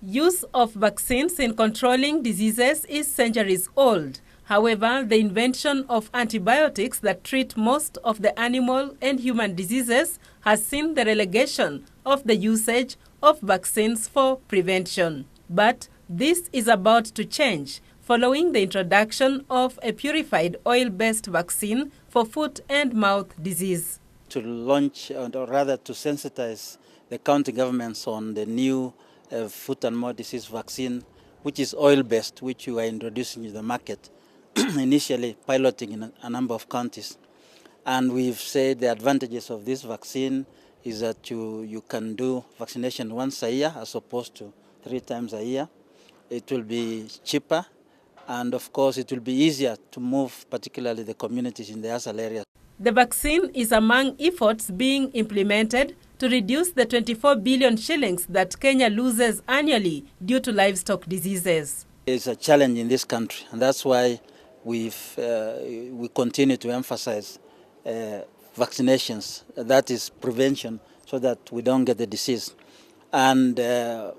Use of vaccines in controlling diseases is centuries old. However, the invention of antibiotics that treat most of the animal and human diseases has seen the relegation of the usage of vaccines for prevention. But this is about to change following the introduction of a purified oil-based vaccine for foot and mouth disease. To launch, or rather to sensitize the county governments on the new foot and mouth disease vaccine, which is oil-based, which we are introducing to the market, initially piloting in a number of counties. And we've said the advantages of this vaccine is that you can do vaccination once a year as opposed to 3 times a year. It will be cheaper, and of course it will be easier to move, particularly the communities in the ASAL area. The vaccine is among efforts being implemented to reduce the 24 billion shillings that Kenya loses annually due to livestock diseases. It's a challenge in this country, and that's why we continue to emphasize vaccinations, that is prevention, so that we don't get the disease. And it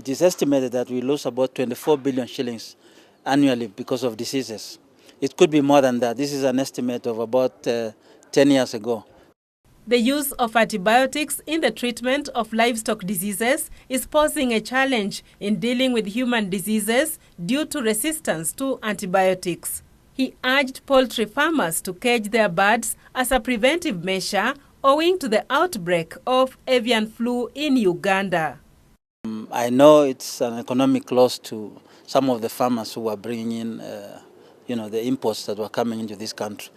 is estimated that we lose about 24 billion shillings annually because of diseases. It could be more than that. This is an estimate of about 10 years ago. The use of antibiotics in the treatment of livestock diseases is posing a challenge in dealing with human diseases due to resistance to antibiotics. He urged poultry farmers to cage their birds as a preventive measure owing to the outbreak of avian flu in Uganda. I know it's an economic loss to some of the farmers who are bringing in the imports that were coming into this country,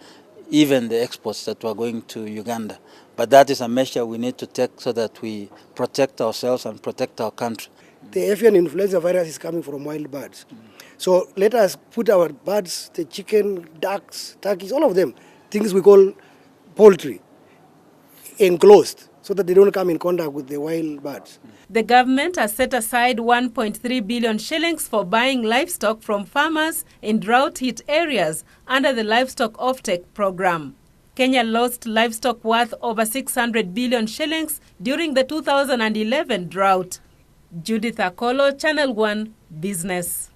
even the exports that were going to Uganda. But that is a measure we need to take so that we protect ourselves and protect our country. The avian influenza virus is coming from wild birds. So let us put our birds, the chicken, ducks, turkeys, all of them, things we call poultry, enclosed so that they don't come in contact with the wild birds. The government has set aside 1.3 billion shillings for buying livestock from farmers in drought-hit areas under the Livestock Offtake program. Kenya lost livestock worth over 600 billion shillings during the 2011 drought. Judith Akolo, Channel 1 Business.